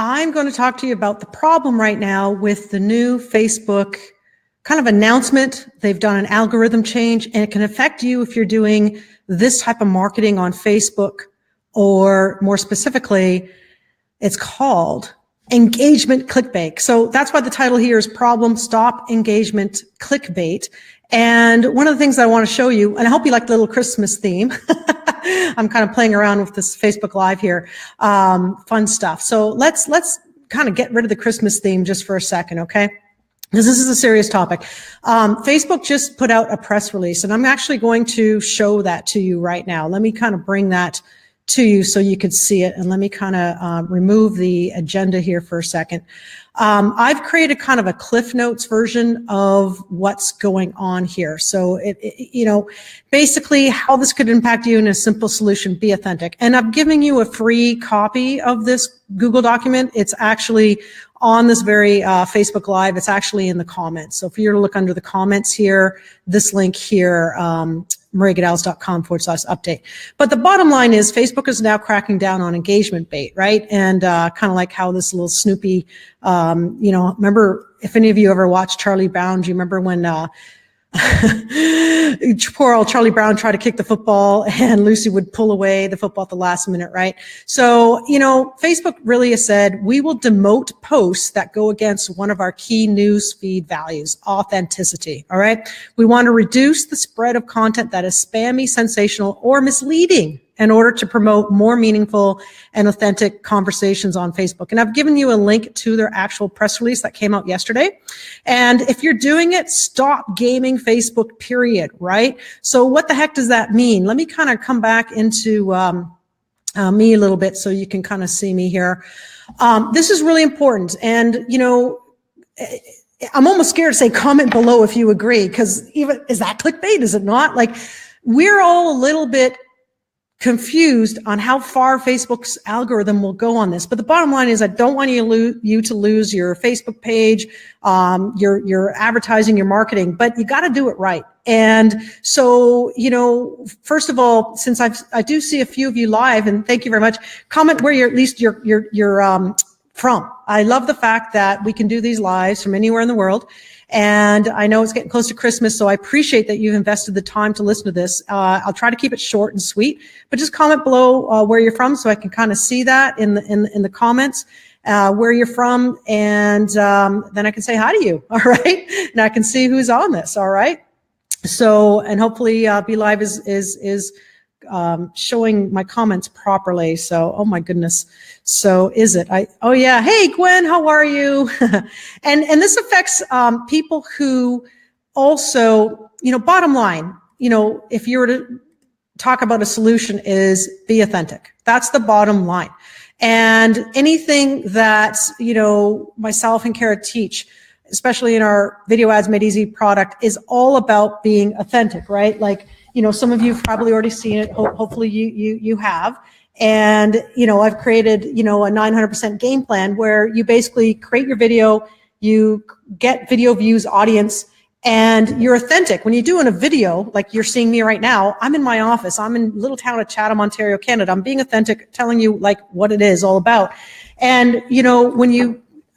I'm going to talk to you about the problem right now with the new Facebook kind of announcement. They've done an algorithm change, and it can affect you if you're doing this type of marketing on Facebook, or more specifically, it's called engagement clickbait. So that's why the title here is Problem Stop Engagement Clickbait. And one of the things I want to show you, and I hope you like the little Christmas theme. I'm kind of playing around with this Facebook Live here. Fun stuff. So let's kind of get rid of the Christmas theme just for a second, okay? Because this is a serious topic. Facebook just put out a press release, and I'm actually going to show that to you right now. Let me kind of bring that to you so you could see it. And let me kind of remove the agenda here for a second. I've created kind of a Cliff Notes version of what's going on here. So basically how this could impact you in a simple solution: be authentic. And I'm giving you a free copy of this Google document. It's actually on this very Facebook Live. It's actually in the comments. So if you were to look under the comments here, this link here, mariagadales.com/update. But the bottom line is Facebook is now cracking down on engagement bait, right? And kind of like how this little Snoopy, remember, if any of you ever watched Charlie Brown, do you remember when poor old Charlie Brown tried to kick the football and Lucy would pull away the football at the last minute, right? So, Facebook really has said, we will demote posts that go against one of our key news feed values: authenticity, all right? We want to reduce the spread of content that is spammy, sensational, or misleading in order to promote more meaningful and authentic conversations on Facebook. And I've given you a link to their actual press release that came out yesterday. And if you're doing it, stop gaming Facebook, period, right? So what the heck does that mean? Let me kind of come back into me a little bit so you can kind of see me here. This is really important. And, I'm almost scared to say comment below if you agree, because even, is that clickbait? Is it not? Like, we're all a little bit confused on how far Facebook's algorithm will go on this. But the bottom line is, I don't want you to lose your Facebook page, your advertising, your marketing, but you got to do it right. And so, first of all, since I do see a few of you live, and thank you very much, comment where you're from. I love the fact that we can do these lives from anywhere in the world. And I know it's getting close to Christmas, so I appreciate that you've invested the time to listen to this. I'll try to keep it short and sweet, but just comment below where you're from so I can kind of see that in the comments, where you're from, and then I can say hi to you, all right? And I can see who's on this, all right? So, and hopefully Be Live is showing my comments properly. So, oh my goodness. So is it? Oh yeah. Hey, Gwen, how are you? and this affects people who also, bottom line, if you were to talk about a solution, is be authentic. That's the bottom line. And anything that, myself and Kara teach, especially in our Video Ads Made Easy product, is all about being authentic, right? Like, some of you have probably already seen it. Hopefully you have. And, I've created, a 900% game plan where you basically create your video, you get video views, audience, and you're authentic. When you're doing a video, like you're seeing me right now, I'm in my office. I'm in little town of Chatham, Ontario, Canada. I'm being authentic, telling you like what it is all about. And,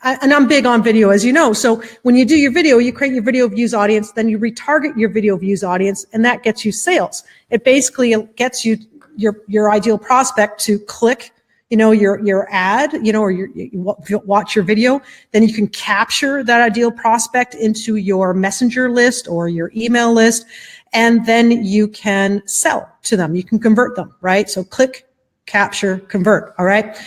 and I'm big on video, as you know. So when you do your video, you create your video views audience, then you retarget your video views audience, and that gets you sales. It basically gets you your ideal prospect to click, your ad, or you watch your video. Then you can capture that ideal prospect into your messenger list or your email list, and then you can sell to them. You can convert them, right? So click, capture, convert. All right.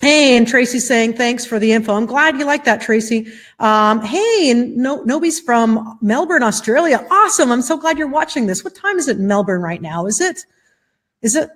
Hey, and Tracy's saying, thanks for the info. I'm glad you like that, Tracy. Hey, and Nobody's from Melbourne, Australia. Awesome. I'm so glad you're watching this. What time is it in Melbourne right now? Is it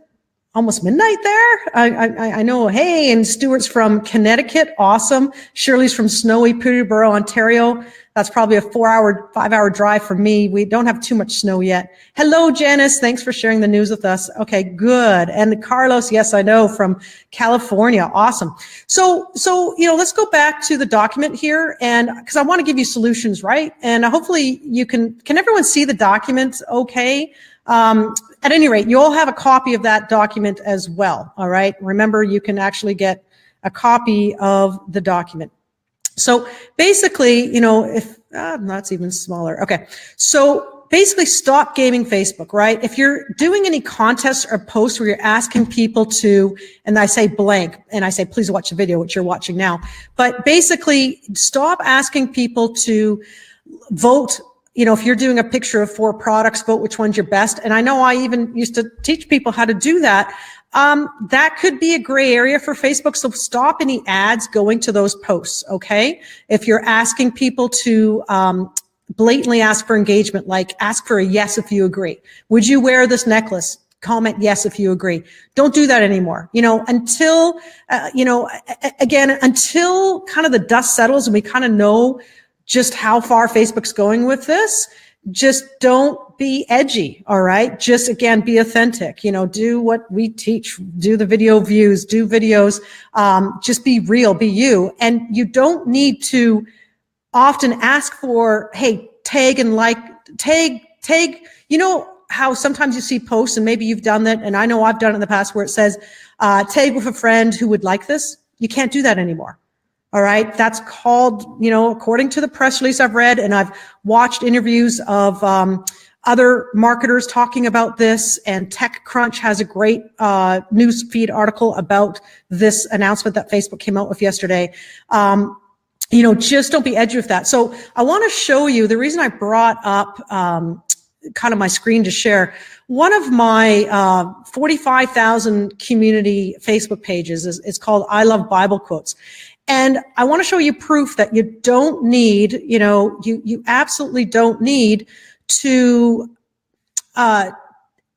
almost midnight there? I know. Hey, and Stuart's from Connecticut. Awesome. Shirley's from snowy Peterborough, Ontario. That's probably a 5-hour drive for me. We don't have too much snow yet. Hello, Janice. Thanks for sharing the news with us. Okay, good. And Carlos, yes, I know, from California. Awesome. So, let's go back to the document here, and because I want to give you solutions, right? And hopefully you can everyone see the document okay? At any rate, you all have a copy of that document as well. All right. Remember, you can actually get a copy of the document. So basically, if that's even smaller. Okay. So basically stop gaming Facebook, right? If you're doing any contests or posts where you're asking people to, and I say blank, and I say, please watch the video, which you're watching now, but basically stop asking people to vote. If you're doing a picture of 4 products, vote which one's your best. And I know I even used to teach people how to do that. That could be a gray area for Facebook. So stop any ads going to those posts. Okay. If you're asking people to, blatantly ask for engagement, like ask for a yes if you agree. Would you wear this necklace? Comment yes if you agree. Don't do that anymore. Until, until kind of the dust settles and we kind of know just how far Facebook's going with this, just don't be edgy. All right. Just again, be authentic, do what we teach, do the video views, do videos, just be real, be you. And you don't need to often ask for, hey, tag and like, tag, how sometimes you see posts and maybe you've done that. And I know I've done it in the past where it says, tag with a friend who would like this. You can't do that anymore. All right. That's called, according to the press release I've read, and I've watched interviews of, other marketers talking about this, and TechCrunch has a great, news feed article about this announcement that Facebook came out with yesterday. Just don't be edgy with that. So I want to show you the reason I brought up kind of my screen to share. One of my 45,000 community Facebook pages is called I Love Bible Quotes. And I want to show you proof that you don't need, you absolutely don't need to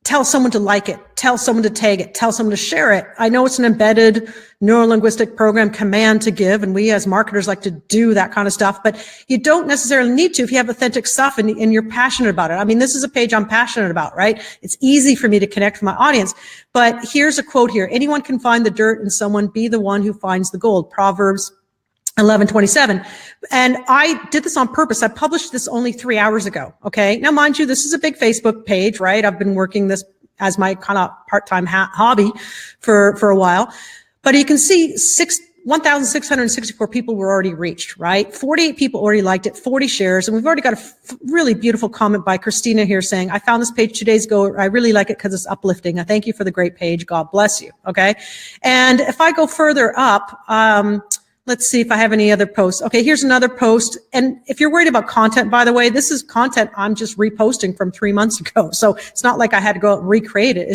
tell someone to like it, tell someone to tag it, tell someone to share it. I know it's an embedded neurolinguistic program command to give, and we as marketers like to do that kind of stuff, but you don't necessarily need to if you have authentic stuff and you're passionate about it. I mean, this is a page I'm passionate about, right? It's easy for me to connect with my audience. But here's a quote here. Anyone can find the dirt in someone, be the one who finds the gold. Proverbs 11:27. And I did this on purpose. I published this only 3 hours ago. Okay. Now, mind you, this is a big Facebook page, right? I've been working this as my kind of part-time hobby for a while, but you can see 1,664 people were already reached, right? 48 people already liked it, 40 shares. And we've already got a really beautiful comment by Christina here saying, I found this page 2 days ago. I really like it because it's uplifting. I thank you for the great page. God bless you. Okay. And if I go further up, let's see if I have any other posts. Okay, here's another post. And if you're worried about content, by the way, this is content I'm just reposting from 3 months ago. So it's not like I had to go out and recreate it.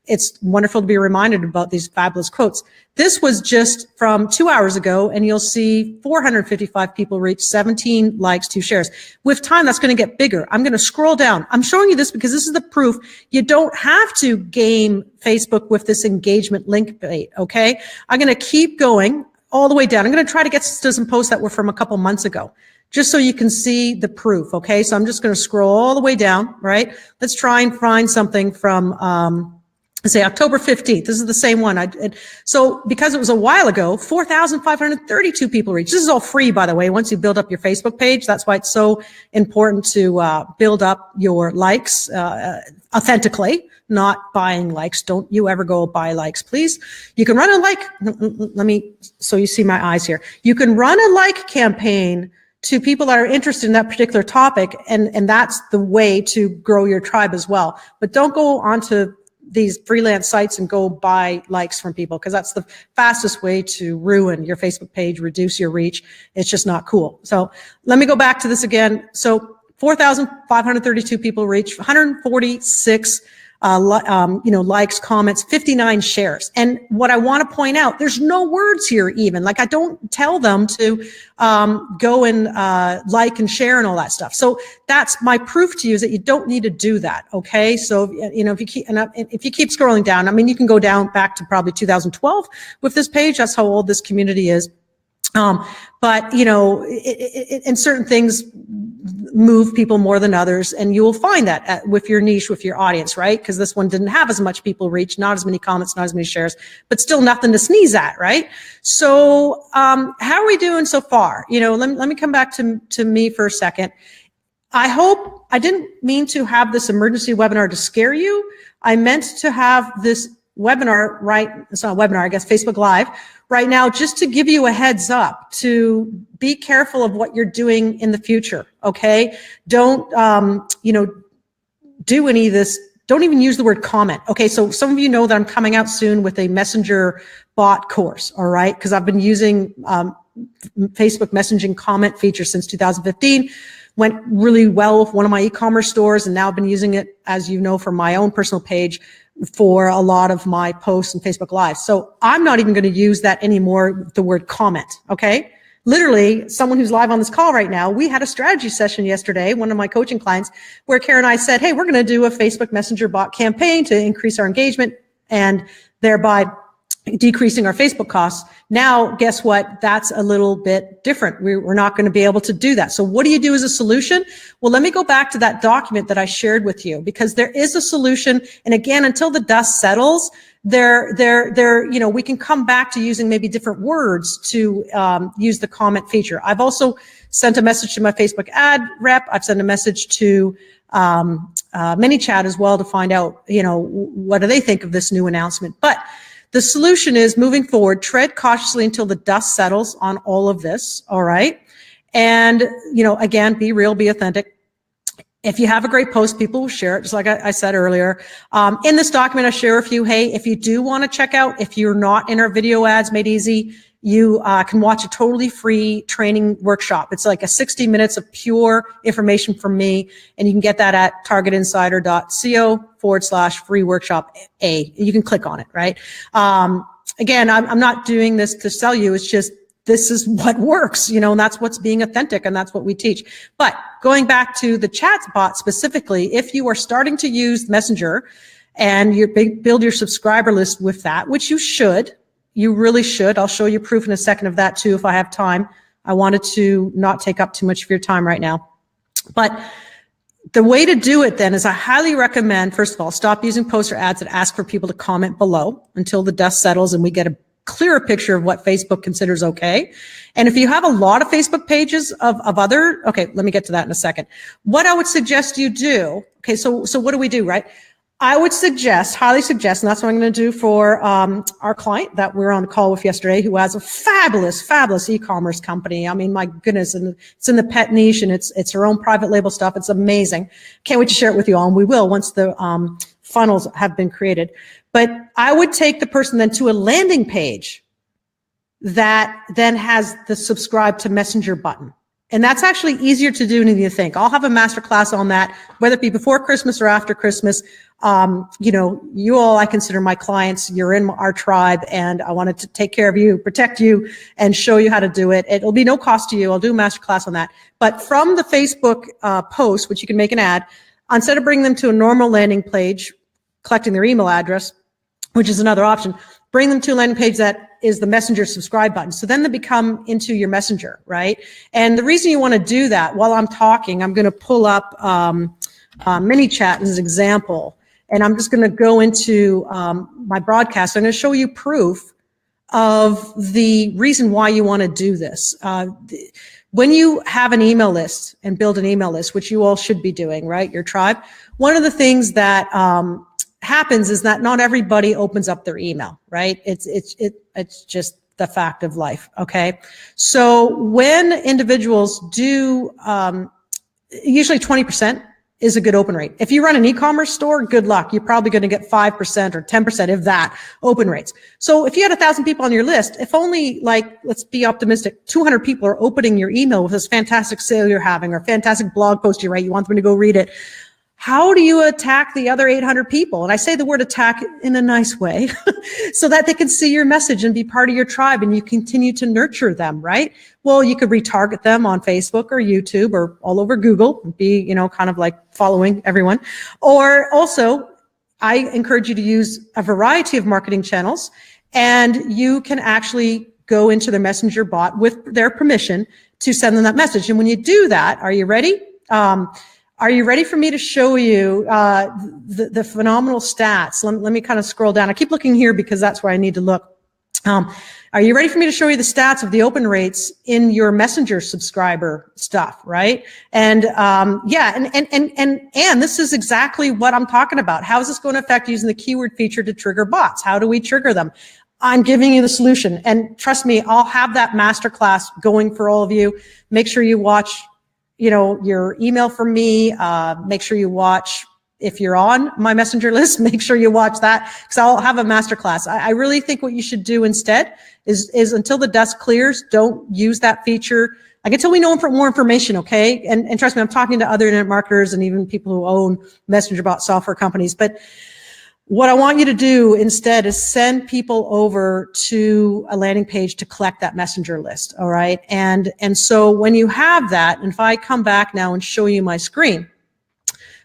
It's wonderful to be reminded about these fabulous quotes. This was just from 2 hours ago, and you'll see 455 people reached, 17 likes, 2 shares. With time, that's going to get bigger. I'm going to scroll down. I'm showing you this because this is the proof. You don't have to game Facebook with this engagement link bait, okay? I'm going to keep going all the way down. I'm going to try to get to some posts that were from a couple months ago, just so you can see the proof. Okay. So I'm just going to scroll all the way down, right? Let's try and find something from, say October 15th. This is the same one. So because it was a while ago, 4,532 people reached. This is all free, by the way. Once you build up your Facebook page, that's why it's so important to, build up your likes, authentically, not buying likes. Don't you ever go buy likes, please. You can run a like, so you see my eyes here. You can run a like campaign to people that are interested in that particular topic. And that's the way to grow your tribe as well. But don't go onto these freelance sites and go buy likes from people, because that's the fastest way to ruin your Facebook page, reduce your reach. It's just not cool. So let me go back to this again. So 4,532 people reached, 146 likes, comments, 59 shares. And what I want to point out, there's no words here even. Like, I don't tell them to go and like and share and all that stuff. So that's my proof to you, is that you don't need to do that. Okay. So, if you keep scrolling down, I mean, you can go down back to probably 2012 with this page. That's how old this community is. But and certain things move people more than others, and you will find that with your niche, with your audience, right? Because this one didn't have as much people reach, not as many comments, not as many shares, but still nothing to sneeze at, right? So, how are we doing so far? Let me come back to me for a second. I didn't mean to have this emergency webinar to scare you. I meant to have this webinar, right? It's not a webinar, I guess, Facebook Live right now, just to give you a heads up to be careful of what you're doing in the future. Okay. Don't, do any of this. Don't even use the word comment. Okay. So some of you know that I'm coming out soon with a Messenger bot course. All right. Cause I've been using, Facebook messaging comment feature since 2015. Went really well with one of my e-commerce stores, and now I've been using it, as you know, for my own personal page for a lot of my posts and Facebook Live. So I'm not even going to use that anymore, the word comment, okay? Literally, someone who's live on this call right now, we had a strategy session yesterday, one of my coaching clients, where Karen and I said, hey, we're going to do a Facebook Messenger bot campaign to increase our engagement and thereby decreasing our Facebook costs. Now, guess what? That's a little bit different. We're not going to be able to do that. So what do you do as a solution? Well, let me go back to that document that I shared with you, because there is a solution. And again, until the dust settles, we can come back to using maybe different words to use the comment feature. I've also sent a message to my Facebook ad rep. I've sent a message to ManyChat as well to find out, what do they think of this new announcement. But the solution is, moving forward, tread cautiously until the dust settles on all of this. All right. And, again, be real, be authentic. If you have a great post, people will share it, just like I said earlier. In this document, I share with you, hey, if you do want to check out, if you're not in our video ads made easy, you can watch a totally free training workshop. It's like a 60 minutes of pure information from me, and you can get that at targetinsider.co/free workshop A. You can click on it, right? Again, I'm not doing this to sell you. It's just, this is what works, and that's what's being authentic, and that's what we teach. But going back to the chat bot specifically, if you are starting to use Messenger and you build your subscriber list with that, which you should, you really should. I'll show you proof in a second of that too if I have time. I wanted to not take up too much of your time right now. But the way to do it then is, I highly recommend, first of all, stop using posts or ads that ask for people to comment below until the dust settles and we get a clearer picture of what Facebook considers okay. And if you have a lot of Facebook pages of other, okay, let me get to that in a second. What I would suggest you do, okay, so what do we do, right? I would suggest, highly suggest, and that's what I'm going to do for our client that we were on the call with yesterday, who has a fabulous e-commerce company. I mean, my goodness, and it's in the pet niche, and it's her own private label stuff. It's amazing. Can't wait to share it with you all, and we will once the funnels have been created. But I would take the person then to a landing page that then has the subscribe to Messenger button. And that's actually easier to do than you think. I'll have a masterclass on that, whether it be before Christmas or after Christmas. You all, I consider my clients. You're in our tribe, and I wanted to take care of you, protect you, and show you how to do it. It'll be no cost to you. I'll do a masterclass on that. But from the Facebook post, which you can make an ad, instead of bringing them to a normal landing page, collecting their email address, which is another option, bring them to a landing page that is the Messenger subscribe button. So then they become into your Messenger, right? And the reason you want to do that, while I'm talking, I'm going to pull up ManyChat as an example. And I'm just going to go into my broadcast. I'm going to show you proof of the reason why you want to do this. When you have an email list and build an email list, which you all should be doing, right? Your tribe. One of the things that happens is that not everybody opens up their email, right? It's just the fact of life. Okay. So when individuals do, usually 20% is a good open rate. If you run an e-commerce store, good luck. You're probably going to get 5% or 10%, if that, open rates. So if you had 1,000 people on your list, if only, like, let's be optimistic, 200 people are opening your email with this fantastic sale you're having or fantastic blog post you write, you want them to go read it. How do you attack the other 800 people? And I say the word attack in a nice way so that they can see your message and be part of your tribe and you continue to nurture them, right? Well, you could retarget them on Facebook or YouTube or all over Google, be, kind of like following everyone. Or also, I encourage you to use a variety of marketing channels, and you can actually go into their Messenger bot with their permission to send them that message. And when you do that, are you ready? Are you ready for me to show you the phenomenal stats? Let me kind of scroll down. I keep looking here because that's where I need to look. Are you ready for me to show you the stats of the open rates in your Messenger subscriber stuff, right? And and this is exactly what I'm talking about. How is this going to affect using the keyword feature to trigger bots? How do we trigger them? I'm giving you the solution. And trust me, I'll have that masterclass going for all of you. Make sure you watch, your email from me. Make sure you watch, if you're on my messenger list, make sure you watch that, because I'll have a masterclass. I really think what you should do instead is until the dust clears, don't use that feature. Like until we know more information, okay? And trust me, I'm talking to other internet marketers and even people who own messenger bot software companies. But what I want you to do instead is send people over to a landing page to collect that messenger list, all right? And so when you have that, and if I come back now and show you my screen,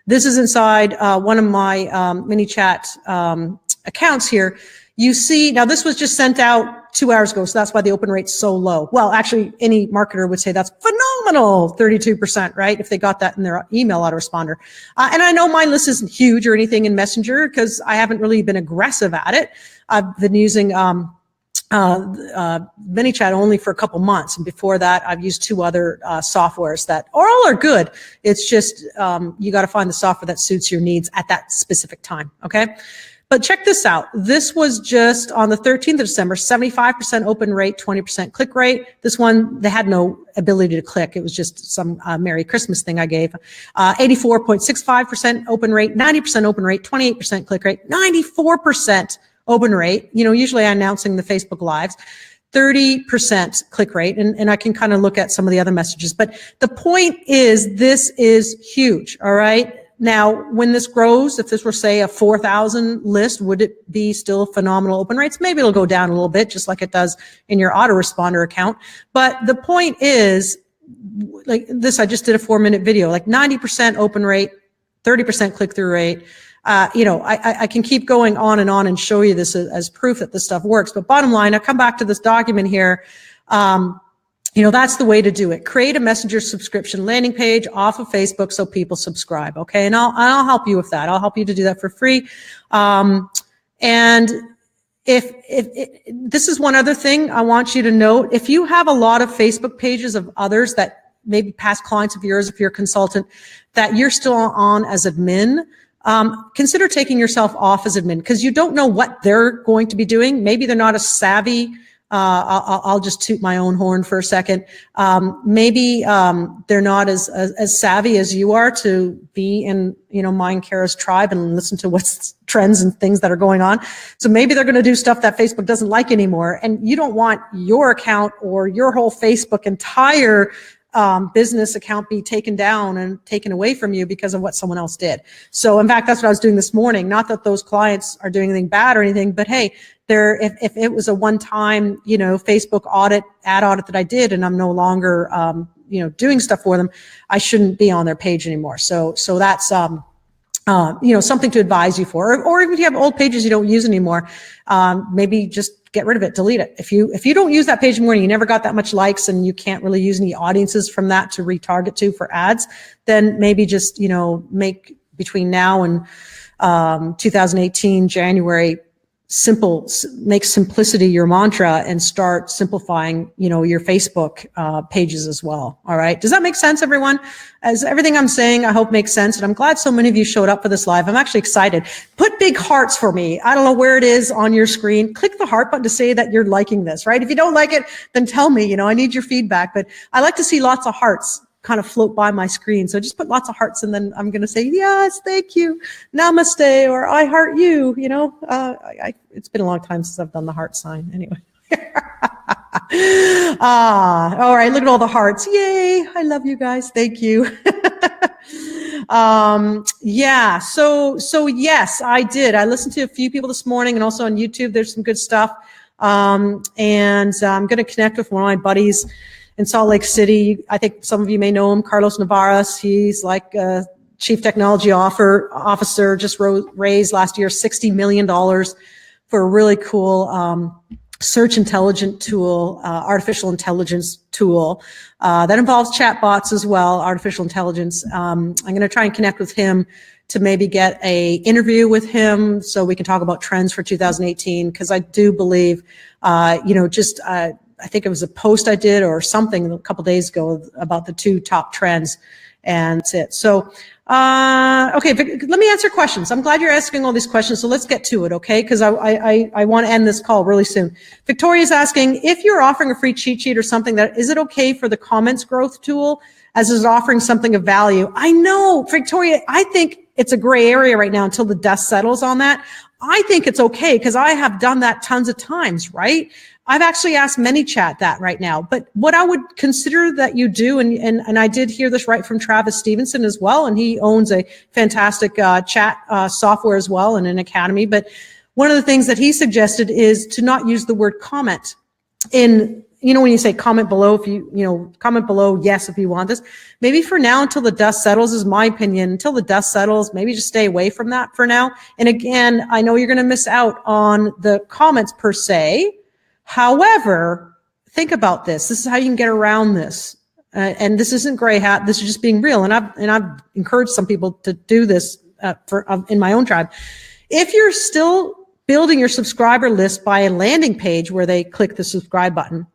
this is inside one of my ManyChat accounts here. You see, now this was just sent out 2 hours ago, so that's why the open rate's so low. Well, actually, any marketer would say that's phenomenal, 32%, right? If they got that in their email autoresponder. And I know my list isn't huge or anything in Messenger because I haven't really been aggressive at it. I've been using ManyChat only for a couple months, and before that, I've used 2 other softwares that all are good. It's just you got to find the software that suits your needs at that specific time. Okay. But check this out. This was just on the 13th of December, 75% open rate, 20% click rate. This one, they had no ability to click. It was just some Merry Christmas thing I gave. 84.65% open rate, 90% open rate, 28% click rate, 94% open rate. Usually I'm announcing the Facebook Lives. 30% click rate, and I can kind of look at some of the other messages. But the point is, this is huge, all right? Now, when this grows, if this were, say, a 4,000 list, would it be still phenomenal open rates? Maybe it'll go down a little bit, just like it does in your autoresponder account. But the point is, like this, I just did a 4-minute video, like 90% open rate, 30% click-through rate. I can keep going on and show you this as proof that this stuff works. But bottom line, I come back to this document here. That's the way to do it. Create a messenger subscription landing page off of Facebook so people subscribe. Okay. And I'll help you with that. I'll help you to do that for free. And if this is one other thing I want you to note, if you have a lot of Facebook pages of others that maybe past clients of yours, if you're a consultant, that you're still on as admin, consider taking yourself off as admin, because you don't know what they're going to be doing. Maybe they're not as savvy. I'll just toot my own horn for a second. Maybe they're not as savvy as you are to be in, mine Kara's tribe and listen to what's trends and things that are going on. So maybe they're going to do stuff that Facebook doesn't like anymore. And you don't want your account or your whole Facebook entire business account be taken down and taken away from you because of what someone else did. So in fact, that's what I was doing this morning. Not that those clients are doing anything bad or anything, but hey, if it was a one-time, Facebook ad audit that I did, and I'm no longer, doing stuff for them, I shouldn't be on their page anymore. So that's, something to advise you for, or even if you have old pages you don't use anymore, maybe just get rid of it, delete it. If you don't use that page anymore and you never got that much likes and you can't really use any audiences from that to retarget to for ads, then maybe just, make between now and 2018 January make simplicity your mantra and start simplifying, your Facebook pages as well. All right. Does that make sense, everyone? As everything I'm saying, I hope makes sense. And I'm glad so many of you showed up for this live. I'm actually excited. Put big hearts for me. I don't know where it is on your screen. Click the heart button to say that you're liking this, right? If you don't like it, then tell me, I need your feedback, but I like to see lots of hearts kind of float by my screen. So just put lots of hearts, and then I'm going to say, yes, thank you, namaste, or I heart you. It's been a long time since I've done the heart sign anyway. All right, look at all the hearts. Yay, I love you guys. Thank you. Yeah, so yes, I did. I listened to a few people this morning, and also on YouTube, there's some good stuff. And I'm going to connect with one of my buddies in Salt Lake City. I think some of you may know him, Carlos Navarez. He's like a chief technology officer, just raised last year $60 million for a really cool search intelligence tool, artificial intelligence tool that involves chatbots as well, artificial intelligence. I'm going to try and connect with him to maybe get a interview with him so we can talk about trends for 2018, because I do believe, I think it was a post I did or something a couple days ago about the 2 top trends. And that's it. So, okay, let me answer questions. I'm glad you're asking all these questions. So let's get to it, okay? Because I want to end this call really soon. Victoria's asking, if you're offering a free cheat sheet or something, that is it okay for the comments growth tool as is offering something of value? I know, Victoria, I think it's a gray area right now until the dust settles on that. I think it's okay because I have done that tons of times, right? I've actually asked ManyChat that right now. But what I would consider that you do, and I did hear this right from Travis Stevenson as well, and he owns a fantastic chat software as well and an academy. But one of the things that he suggested is to not use the word comment in, when you say comment below, comment below, yes, if you want this. Maybe for now, until the dust settles, is my opinion. Until the dust settles, maybe just stay away from that for now. And again, I know you're going to miss out on the comments per se. However, think about this. This is how you can get around this. And this isn't gray hat. This is just being real. And I've encouraged some people to do this in my own tribe. If you're still building your subscriber list by a landing page where they click the subscribe button,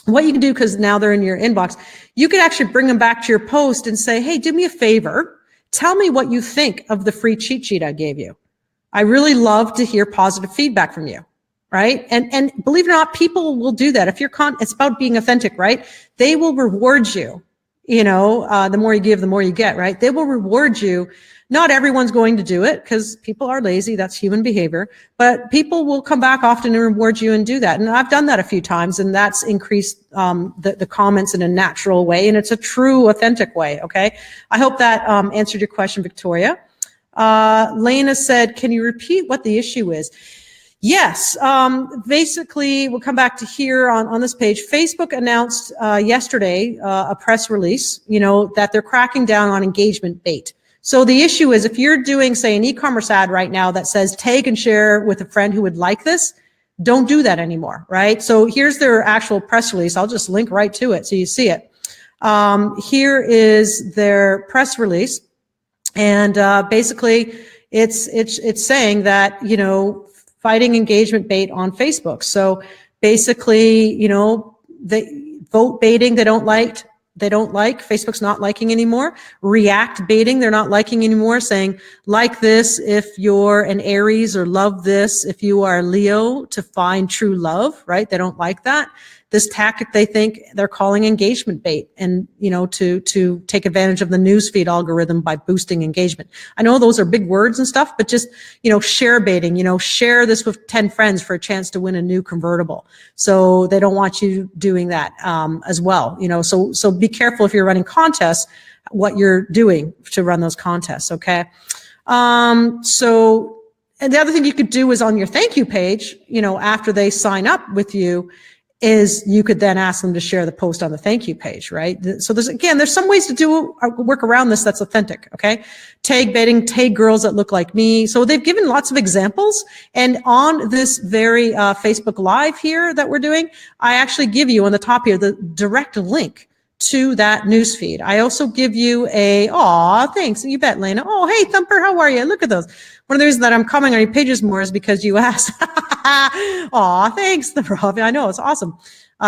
what you can do, because now they're in your inbox, you can actually bring them back to your post and say, hey, do me a favor. Tell me what you think of the free cheat sheet I gave you. I really love to hear positive feedback from you. Right? And believe it or not, people will do that. If you're it's about being authentic, right? They will reward you. The more you give, the more you get, right? They will reward you. Not everyone's going to do it because people are lazy. That's human behavior. But people will come back often and reward you and do that. And I've done that a few times, and that's increased the comments in a natural way. And it's a true, authentic way. Okay. I hope that answered your question, Victoria. Lena said, can you repeat what the issue is? Yes. Basically, we'll come back to here on this page. Facebook announced yesterday a press release, that they're cracking down on engagement bait. So the issue is if you're doing, say, an e-commerce ad right now that says tag and share with a friend who would like this, don't do that anymore, right? So here's their actual press release. I'll just link right to it so you see it. Here is their press release. And basically, it's saying that, fighting engagement bait on Facebook. So basically, the vote baiting they don't like. Facebook's not liking anymore. React baiting, they're not liking anymore, saying like this if you're an Aries, or love this if you are a Leo to find true love, right? They don't like that. This tactic they think they're calling engagement bait, and to take advantage of the newsfeed algorithm by boosting engagement. I know those are big words and stuff, but just share baiting, share this with 10 friends for a chance to win a new convertible. So they don't want you doing that as well. So be careful if you're running contests, what you're doing to run those contests. Okay. And the other thing you could do is on your thank you page, after they sign up with you, is you could then ask them to share the post on the thank you page, right? So there's some ways to work around this that's authentic, okay? Tag baiting, tag girls that look like me. So they've given lots of examples. And on this very Facebook Live here that we're doing, I actually give you on the top here the direct link to that newsfeed. I also give you thanks. You bet, Lena. Oh, hey, Thumper, how are you? Look at those. One of the reasons that I'm coming on your pages more is because you asked. Aw, thanks, Rob. I know, it's awesome.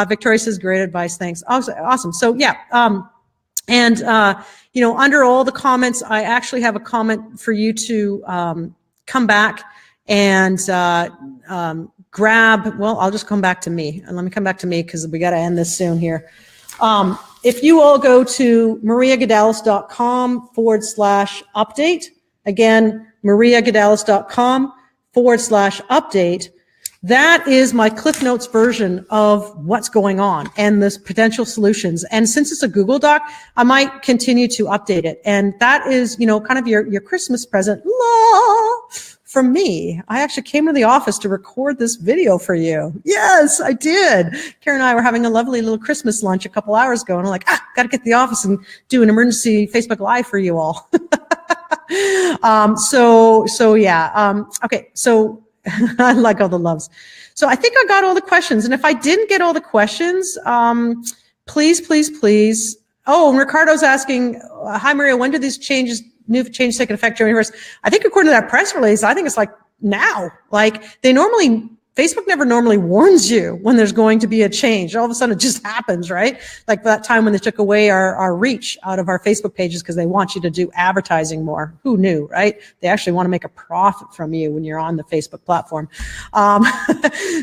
Victoria says, great advice, thanks. Awesome. So yeah, under all the comments, I actually have a comment for you to come back and grab. Well, I'll just come back to me. And let me come back to me because we got to end this soon here. If you all go to mariagadalis.com/update, again, mariagadalis.com/update, that is my Cliff Notes version of what's going on and the potential solutions. And since it's a Google Doc, I might continue to update it. And that is, kind of your Christmas present from me. I actually came to the office to record this video for you. Yes, I did. Karen and I were having a lovely little Christmas lunch a couple hours ago, and I'm like, got to get to the office and do an emergency Facebook Live for you all. Okay. So I like all the loves. So I think I got all the questions. And if I didn't get all the questions, please. Oh, and Ricardo's asking, hi, Maria, when do these new changes take effect January 1st? I think according to that press release, I think it's like now. Like they normally Facebook never normally warns you when there's going to be a change. All of a sudden it just happens, right? Like that time when they took away our reach out of our Facebook pages because they want you to do advertising more. Who knew, right? They actually want to make a profit from you when you're on the Facebook platform.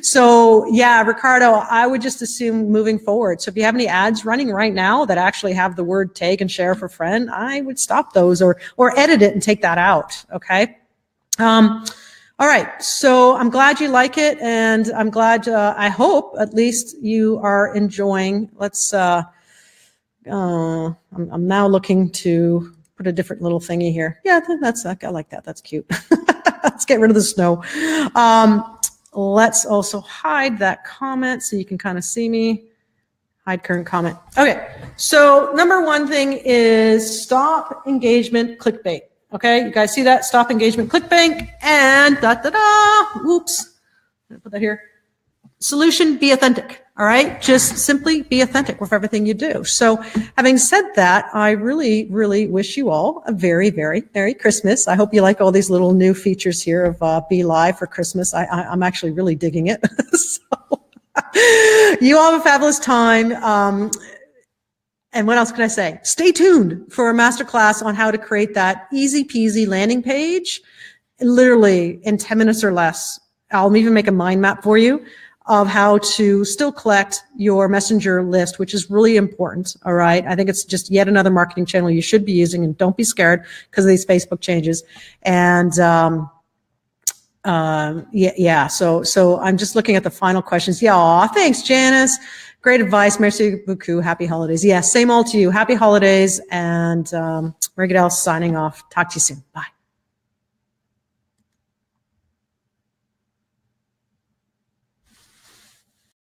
So yeah, Ricardo, I would just assume moving forward. So if you have any ads running right now that actually have the word tag and share for friend, I would stop those or edit it and take that out. Okay. All right, so I'm glad you like it, and I'm glad, I hope at least you are enjoying. Let's, I'm now looking to put a different little thingy here. Yeah, I like that, that's cute. Let's get rid of the snow. Let's also hide that comment so you can kind of see me. Hide current comment. Okay, so number one thing is stop engagement clickbait. Okay, you guys see that? Stop engagement clickbait and oops, I'm gonna put that here. Solution, be authentic. All right, just simply be authentic with everything you do. So having said that, I really, really wish you all a very, very Merry Christmas. I hope you like all these little new features here of Be Live for Christmas. I'm actually really digging it. So you all have a fabulous time. And what else can I say? Stay tuned for a masterclass on how to create that easy peasy landing page, literally in 10 minutes or less. I'll even make a mind map for you of how to still collect your messenger list, which is really important. All right. I think it's just yet another marketing channel you should be using, and don't be scared because of these Facebook changes. And, yeah. So I'm just looking at the final questions. Yeah. Aw, thanks, Janice. Great advice. Merci beaucoup. Happy holidays. Yes, same all to you. Happy holidays. And Rigadel signing off. Talk to you soon. Bye.